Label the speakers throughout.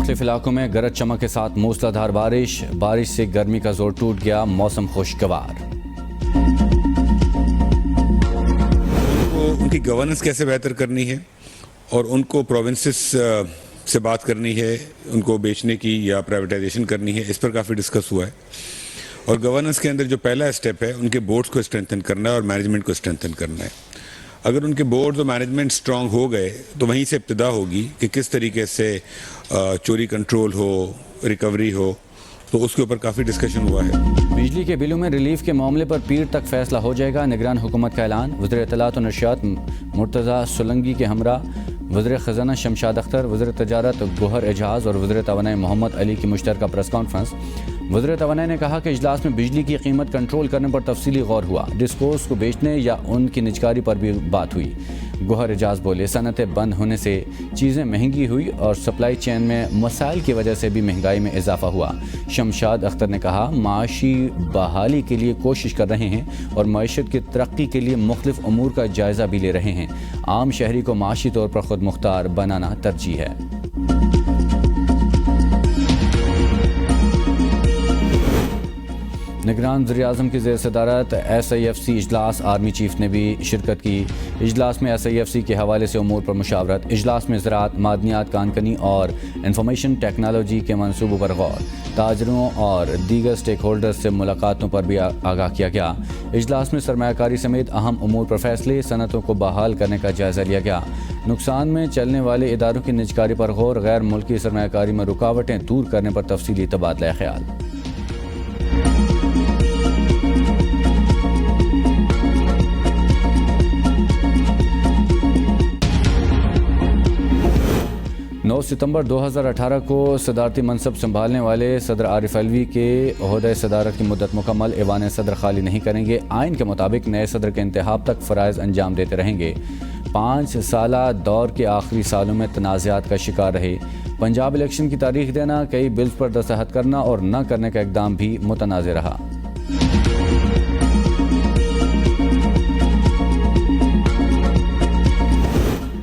Speaker 1: मुख्तलिफ इलाकों में गरज चमक के साथ मूसलाधार बारिश से गर्मी का जोर टूट गया, मौसम खुशगवार।
Speaker 2: उनकी गवर्नेंस कैसे बेहतर करनी है और उनको प्रोविंसेस से बात करनी है, उनको बेचने की या प्राइवेटाइजेशन करनी है, इस पर काफ़ी डिस्कस हुआ है। और गवर्नेंस के अंदर जो पहला स्टेप है, उनके बोर्ड्स को स्ट्रेंथन करना है और मैनेजमेंट को स्ट्रेंथन करना है। अगर उनके बोर्ड्स और मैनेजमेंट स्ट्रांग हो गए तो वहीं से इब्तिदा होगी कि किस तरीके से चोरी कंट्रोल हो, रिकवरी हो, तो उसके ऊपर काफ़ी डिस्कशन हुआ है।
Speaker 1: बिजली के बिलों में रिलीफ के मामले पर पीर तक फैसला हो जाएगा, निगरान हुकूमत का ऐलान। वज़ीर इत्तलात और नशियात मुर्तज़ा सोलंकी के हमरा वज़ीर ख़ज़ाना शमशाद अख्तर, वज़ीर तजारत गोहर एजाज और वज़ीर तवानाई मोहम्मद अली की मुश्तरका प्रेस कॉन्फ्रेंस। वज़ीर तवानाई ने कहा कि इजलास में बिजली की कीमत कंट्रोल करने पर तफसीली गौर हुआ, डिस्कोर्स को बेचने या उनकी निजकारी पर भी बात हुई। गोहर एजाज बोले, सनतें बंद होने से चीज़ें महंगी हुई और सप्लाई चेन में मसाइल की वजह से भी महंगाई में इजाफा हुआ। शमशाद अख्तर ने कहा, माशी बहाली के लिए कोशिश कर रहे हैं और मईशत की तरक्की के लिए मुख्तलिफ अमूर का जायज़ा भी ले रहे हैं। आम शहरी को माशी तौर पर खुद मुख्तार बनाना तरजीह है। निगरान वज़ीर-ए-आज़म की ज़ेर सदारत SIFC इजलास, आर्मी चीफ ने भी शिरकत की। इजलास में SIFC के हवाले से उमूर पर मुशावरत। इजलास में ज़राअत, मादनियात, कानकनी और इंफॉर्मेशन टेक्नोलॉजी के मनसूबों पर गौर। ताजरों और दीगर स्टेक होल्डर्स से मुलाकातों पर भी आगाह किया गया। इजलास में सरमायाकारी समेत अहम उमूर पर फैसले, सनतों को बहाल करने का जायज़ा लिया गया। नुकसान में चलने वाले इदारों की निजकारी पर गौर, गैर मुल्की सरमायाकारी में रुकावटें दूर करने पर तफसीली तबादला ख्याल। सितंबर 2018 को सदारती मनसब संभालने वाले सदर आरिफ अलवी के ओहदे सदारत की मुद्दत मुकम्मल, ऐवान सदर खाली नहीं करेंगे। आइन के मुताबिक नए सदर के इंतखाब तक फ़राइज़ अंजाम देते रहेंगे। 5 साला दौर के आखिरी सालों में तनाज़ात का शिकार रहे। पंजाब इलेक्शन की तारीख देना, कई बिल्स पर दस्तखत करना और न करने का इक़दाम भी मुतनाज़ रहा।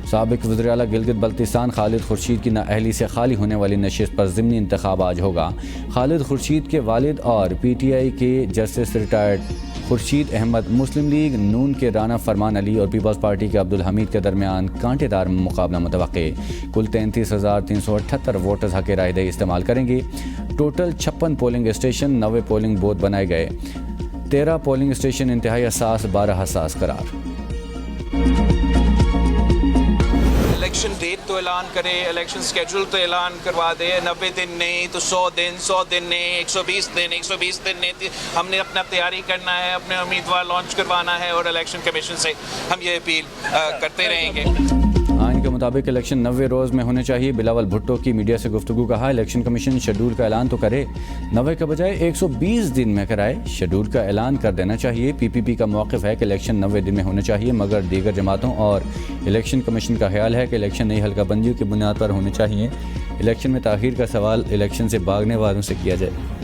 Speaker 1: साबिक वज़ीर आला गिलगित बल्तिस्तान खालिद खुर्शीद की नाअहली से खाली होने वाली नशिस्त पर ज़िमनी इंतखाब आज होगा। खालिद खुर्शीद के वालिद और PTI के जस्टिस रिटायर्ड खुर्शीद अहमद, मुस्लिम लीग नून के राना फरमान अली और पीपल्स पार्टी के अब्दुल हमीद के दरमियान कांटेदार मुकाबला मुतवक्के। कुल 33,378 वोटर्स हक़ रायदही इस्तेमाल करेंगे। Total 56 polling station, 90 polling booth बनाए गए। 13 पोलिंग स्टेशन इंतहाई हसास, 12 हसास करार।
Speaker 3: इलेक्शन डेट तो ऐलान करे, इलेक्शन स्केड्यूल तो ऐलान करवा दे। 90 दिन नहीं तो 100 दिन नहीं, 120 दिन नहीं। हमने अपना तैयारी करना है, अपने उम्मीदवार लॉन्च करवाना है और इलेक्शन कमीशन से हम ये अपील करते रहेंगे।
Speaker 1: आइन के मुताबिक इलेक्शन 90 रोज़ में होने चाहिए। बिलावल भुट्टो की मीडिया से गुफ्तगू, कहा इलेक्शन कमीशन शेड्यूल का ऐलान तो करे, 90 के बजाय 120 दिन में कराए। शेड्यूल का ऐलान कर देना चाहिए। PPP का मौक़िफ़ है कि इलेक्शन 90 दिन में होने चाहिए, मगर दीगर जमातों और इलेक्शन कमीशन का ख्याल है कि इलेक्शन नई हल्का बंदियों की बुनियाद पर होने चाहिए। इलेक्शन में ताख़ीर का सवाल इलेक्शन से भागने वालों से किया जाए।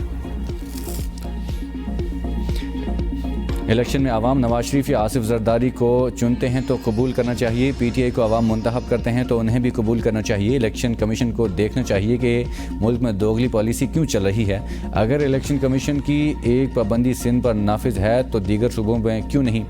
Speaker 1: इलेक्शन में आवाम नवाज शरीफ या आसिफ जरदारी को चुनते हैं तो कबूल करना चाहिए। PTI को आवाम मुंतखब करते हैं तो उन्हें भी कबूल करना चाहिए। इलेक्शन कमीशन को देखना चाहिए कि मुल्क में दोगली पॉलिसी क्यों चल रही है। अगर इलेक्शन कमीशन की एक पाबंदी सिंध पर नाफिज है तो दीगर सूबों में क्यों नहीं।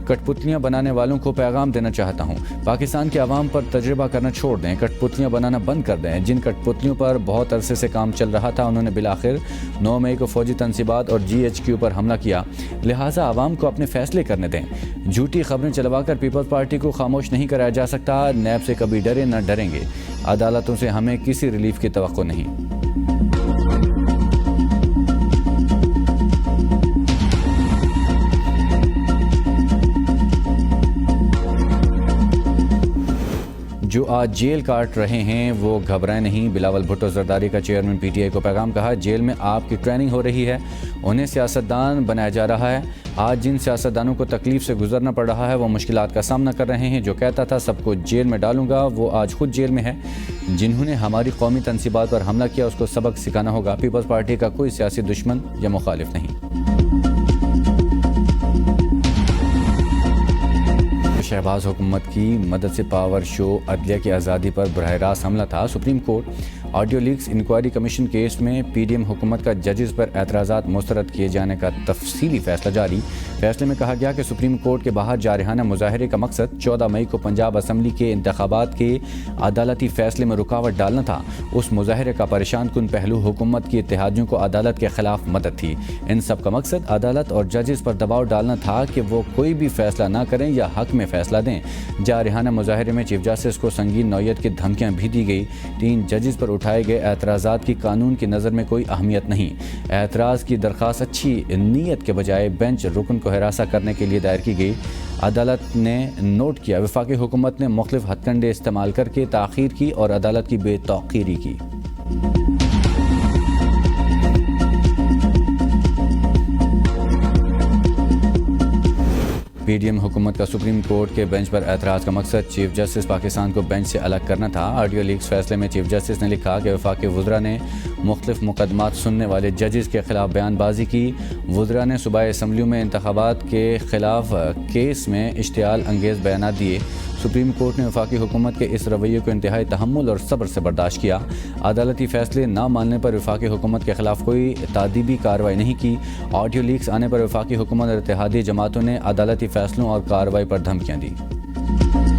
Speaker 1: कठपुतलियाँ बनाने वालों को पैगाम देना चाहता हूँ, पाकिस्तान के आवाम पर तजर्बा करना छोड़ दें, कठपुतलियाँ बनाना बंद कर दें। जिन कठपुतलियों पर बहुत अरसे से काम चल रहा था, उन्होंने बिलाखिर 9 मई को फौजी तनसीबात और GHQ पर हमला किया। लिहाजा आवाम को अपने फैसले करने दें। झूठी खबरें चलवाकर पीपल्स पार्टी को खामोश नहीं कराया जा सकता। नैब से कभी डरे न डरेंगे। अदालतों से हमें किसी रिलीफ की तवक्को नहीं। जो आज जेल काट रहे हैं वो घबराएं नहीं। बिलावल भुट्टो जरदारी का चेयरमैन PTI को पैगाम, कहा जेल में आपकी ट्रेनिंग हो रही है, उन्हें सियासतदान बनाया जा रहा है। आज जिन सियासतदानों को तकलीफ से गुजरना पड़ रहा है वो मुश्किलात का सामना कर रहे हैं। जो कहता था सबको जेल में डालूंगा, वो आज खुद जेल में है। जिन्होंने हमारी कौमी तनसीबात पर हमला किया उसको सबक सिखाना होगा। पीपल्स पार्टी का कोई सियासी दुश्मन या मुखालिफ नहीं। शहबाज हुकूमत की मदद से पावर शो अदलिया की आज़ादी पर बरह रास्त हमला था। Supreme court audio leaks inquiry commission case में पीडीएम हुकूमत का जजेस पर एतराज़ात मुस्तरद किए जाने का तफसीली फैसला जारी। फैसले में कहा गया कि सुप्रीम कोर्ट के बाहर जारहाना मुजाहरे का मकसद 14 मई को पंजाब असम्बली के इंतखाबात के अदालती फैसले में रुकावट डालना था। उस मुजाहरे का परेशान कुन पहलू हुकूमत की इत्तेहादियों को अदालत के खिलाफ मदद थी। इन सब का मकसद अदालत और जजेस पर दबाव डालना था कि वो कोई भी फैसला ना करें या हक में फैसला दें। जारहाना मुजाहरे में चीफ जस्टिस को संगीन नौयत की धमकियां भी दी गई। 3 जजेस पर उठाए गए एतराज़ात की कानून की नज़र में कोई अहमियत नहीं। एतराज़ की दरख्वास्त अच्छी नीयत के बजाय बेंच रुकन को हिरासा करने के लिए दायर की गई। अदालत ने नोट किया वफाकी हुकूमत ने मुख्तलिफ हथकंडे इस्तेमाल करके ताख़ीर की और अदालत की बेतौक़ीरी की। पीडीएम हुकूमत का सुप्रीम कोर्ट के बेंच पर एतराज़ का मकसद चीफ जस्टिस पाकिस्तान को बेंच से अलग करना था। ऑडियो लीक्स फैसले में चीफ जस्टिस ने लिखा कि वफाकी वज़रा ने मुख्तलिफ मुकदमात सुनने वाले जजेस के खिलाफ बयानबाजी की। वज़रा ने सूबाई असम्बलियों में इंतखाबात के खिलाफ केस में इश्तियाल अंगेज़ बयान दिए। सुप्रीम कोर्ट ने वफाकी हुकूमत के इस रवैये को इंतहाई तहम्मुल और सब्र से बर्दाश्त किया। अदालती फैसले ना मानने पर वफाकी हुकूमत के खिलाफ कोई तादीबी कार्रवाई नहीं की। ऑडियो लीक्स आने पर वफाकी हुकूमत और इत्तेहादी जमातों ने अदालती फैसलों और कार्रवाई पर धमकियाँ दी।